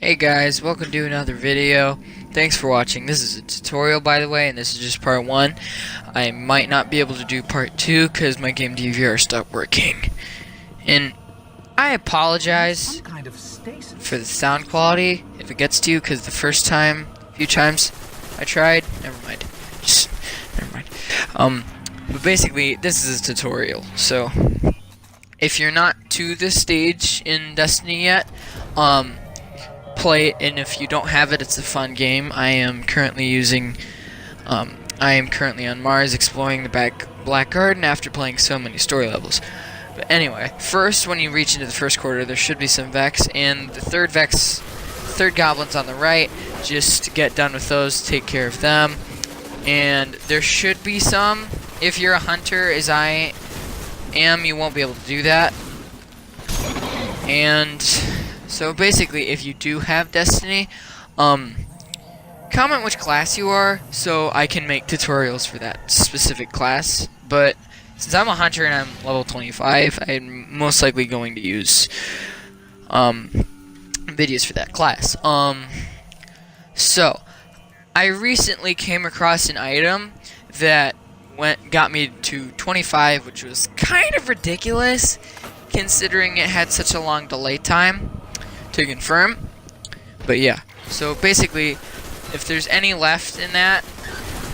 Hey guys, welcome to another video. Thanks for watching. This is a tutorial, by the way, and this is just part 1. I might not be able to do part 2 because my game DVR stopped working. And I apologize for the sound quality if it gets to you, because the first few times I tried, never mind. Never mind. But basically, this is a tutorial. So, if you're not to this stage in Destiny yet, play it, and if you don't have it, it's a fun game. I am currently on Mars exploring the Black Garden after playing so many story levels. But anyway, first, when you reach into the first quarter, there should be some Vex, and the third goblin's on the right. Just get done with those, take care of them. And there should be some. If you're a hunter, as I am, you won't be able to do that. And so basically, if you do have Destiny, comment which class you are so I can make tutorials for that specific class. But since I'm a hunter and I'm level 25, I'm most likely going to use videos for that class. So I recently came across an item that got me to 25, which was kind of ridiculous considering it had such a long delay time to confirm. But yeah, so basically, if there's any left in that,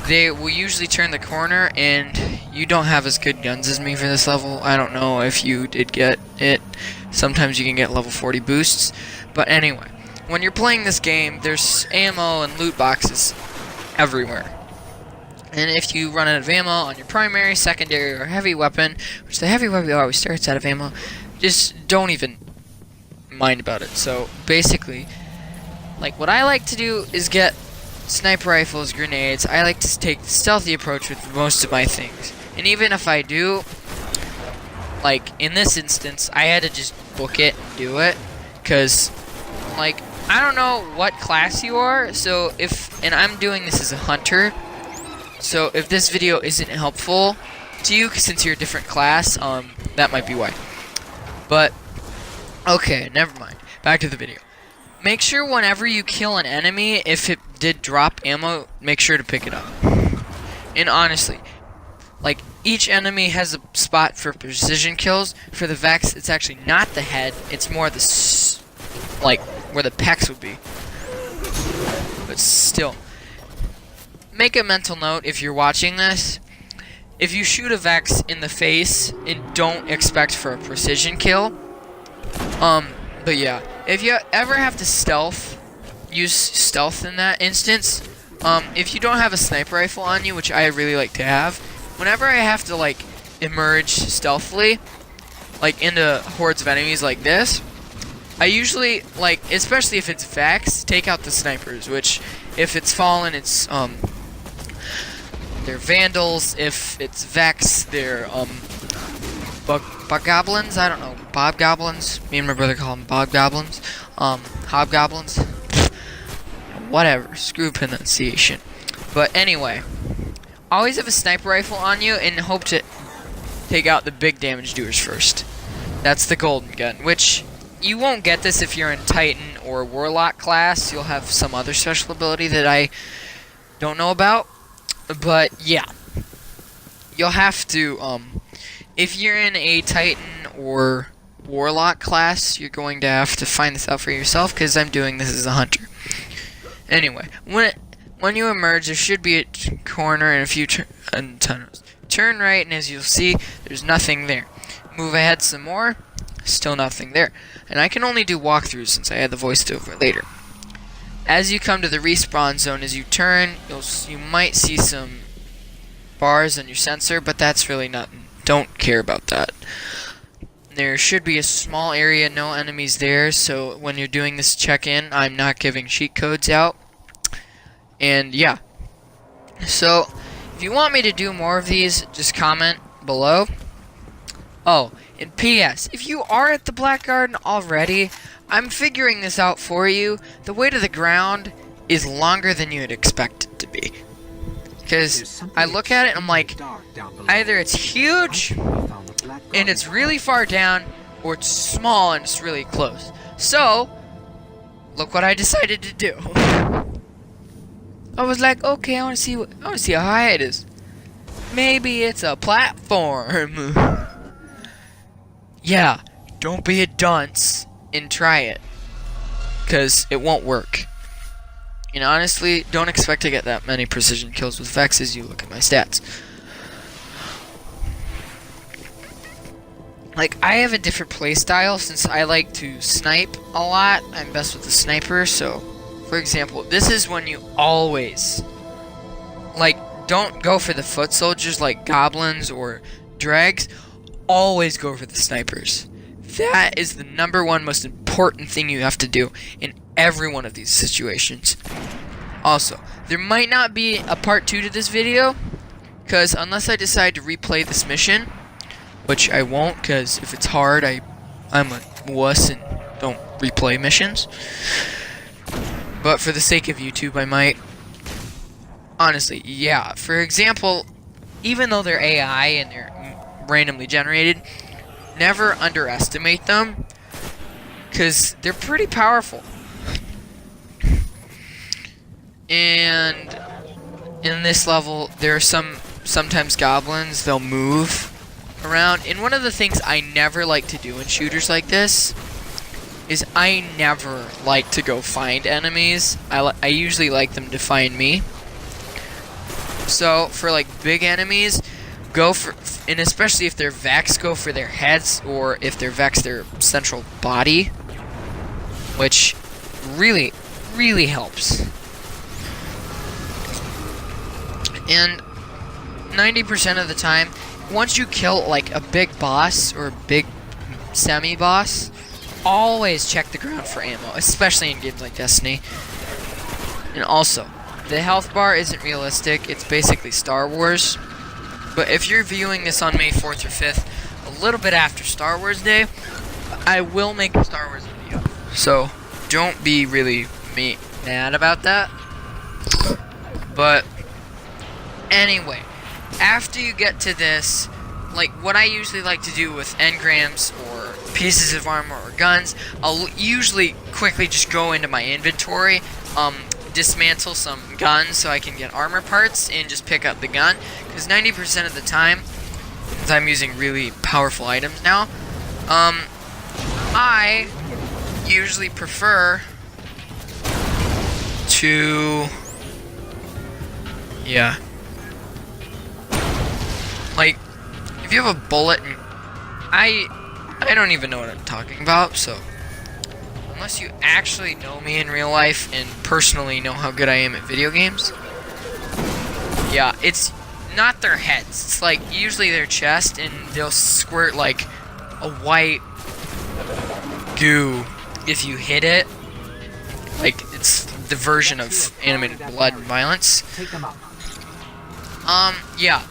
they will usually turn the corner, and you don't have as good guns as me for this level. I don't know if you did get it. Sometimes you can get level 40 boosts. But anyway, when you're playing this game, there's ammo and loot boxes everywhere. And if you run out of ammo on your primary, secondary, or heavy weapon, which the heavy weapon always starts out of ammo, just don't even mind about it. So basically, like, what I like to do is get sniper rifles, grenades. I like to take the stealthy approach with most of my things. And even if I do, like in this instance, I had to just book it and do it, because like, I don't know what class you are, so and I'm doing this as a hunter, so if this video isn't helpful to you since you're a different class, that might be why. But okay, never mind. Back to the video. Make sure whenever you kill an enemy, if it did drop ammo, make sure to pick it up. And honestly, like, each enemy has a spot for precision kills. For the Vex, it's actually not the head, it's more the like where the pecs would be. But still, make a mental note if you're watching this. If you shoot a Vex in the face, and don't expect for a precision kill. But yeah, if you ever have to use stealth in that instance, if you don't have a sniper rifle on you, which I really like to have, whenever I have to, like, emerge stealthily, like, into hordes of enemies like this, I usually, like, especially if it's Vex, take out the snipers, which, if it's Fallen, it's, they're Vandals. If it's Vex, they're, Goblins? I don't know. Bobgoblins? Me and my brother call them Bobgoblins. Hobgoblins? Whatever. Screw pronunciation. But anyway, always have a sniper rifle on you and hope to take out the big damage doers first. That's the golden gun, which you won't get this if you're in Titan or Warlock class. You'll have some other special ability that I don't know about. But yeah, you'll have to, if you're in a Titan or Warlock class, you're going to have to find this out for yourself, because I'm doing this as a hunter. Anyway, when you emerge, there should be a corner and a few tunnels. Turn right, and as you'll see, there's nothing there. Move ahead some more, still nothing there. And I can only do walkthroughs since I had the voiceover later. As you come to the respawn zone, as you turn, you might see some bars on your sensor, but that's really nothing. Don't care about that. There should be a small area, no enemies there, so when you're doing this check-in, I'm not giving cheat codes out. And yeah. So, if you want me to do more of these, just comment below. Oh, and P.S. If you are at the Black Garden already, I'm figuring this out for you. The way to the ground is longer than you'd expect it to be. Because I look at it and I'm like, either it's huge and it's really far down, or it's small and it's really close. So, look what I decided to do. I was like, okay, I want to see how high it is. Maybe it's a platform. Yeah, don't be a dunce and try it, cause it won't work. And honestly, don't expect to get that many precision kills with Vex as you look at my stats. Like, I have a different playstyle since I like to snipe a lot. I'm best with the sniper, so, for example, this is when you always, like, don't go for the foot soldiers like goblins or dregs. Always go for the snipers. That is the #1 most important thing you have to do in every one of these situations. Also, there might not be a part 2 to this video, because unless I decide to replay this mission, which I won't, because if it's hard, I'm a wuss and don't replay missions. But for the sake of YouTube, I might. Honestly, yeah. For example, even though they're AI and they're randomly generated, never underestimate them, because they're pretty powerful. And in this level, there are sometimes goblins, they'll move around. And one of the things I never like to do in shooters like this is I never like to go find enemies. I usually like them to find me. So for like big enemies, go for, and especially if they're Vex, go for their heads, or if they're Vex, their central body, which really, really helps. And 90% of the time, once you kill like a big boss or a big semi-boss, always check the ground for ammo, especially in games like Destiny. And also, the health bar isn't realistic, it's basically Star Wars. But if you're viewing this on May 4th or 5th, a little bit after Star Wars Day, I will make a Star Wars video. So, don't be really mad about that. But anyway, after you get to this, like what I usually like to do with engrams or pieces of armor or guns, I'll usually quickly just go into my inventory, dismantle some guns so I can get armor parts and just pick up the gun, because 90% of the time, because I'm using really powerful items now, I usually prefer to, yeah, like, if you have a bullet, and I don't even know what I'm talking about, so unless you actually know me in real life and personally know how good I am at video games, yeah, it's not their heads, it's like usually their chest, and they'll squirt like a white goo if you hit it, like it's the version of animated blood and violence. Yeah.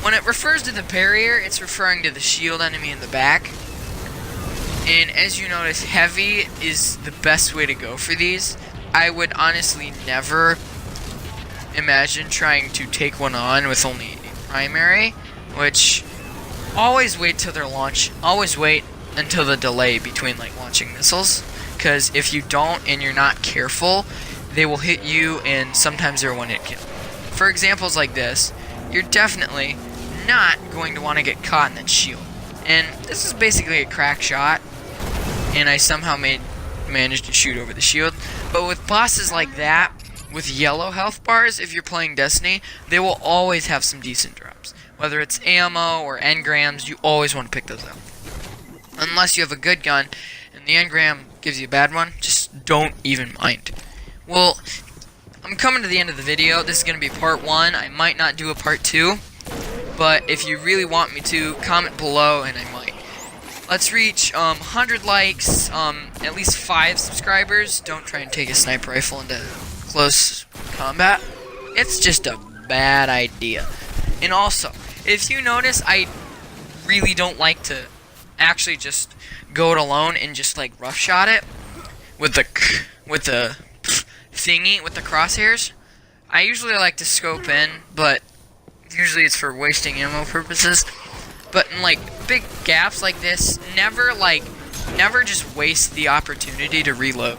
When it refers to the barrier, it's referring to the shield enemy in the back. And as you notice, heavy is the best way to go for these. I would honestly never imagine trying to take one on with only a primary, which always wait till their launch. Always wait until the delay between like launching missiles, because if you don't and you're not careful, they will hit you, and sometimes they're a one-hit kill. For examples like this, you're definitely not going to want to get caught in that shield. And this is basically a crack shot, and I somehow managed to shoot over the shield. But with bosses like that, with yellow health bars, if you're playing Destiny, they will always have some decent drops. Whether it's ammo or engrams, you always want to pick those up. Unless you have a good gun, and the engram gives you a bad one, just don't even mind. Well, I'm coming to the end of the video. This is going to be part 1. I might not do a part 2. But if you really want me to, comment below and I might. Let's reach 100 likes, at least 5 subscribers. Don't try and take a sniper rifle into close combat. It's just a bad idea. And also, if you notice, I really don't like to actually just go it alone and just like roughshot it with the thingy, with the crosshairs. I usually like to scope in, but usually it's for wasting ammo purposes. But in like big gaps like this, never just waste the opportunity to reload.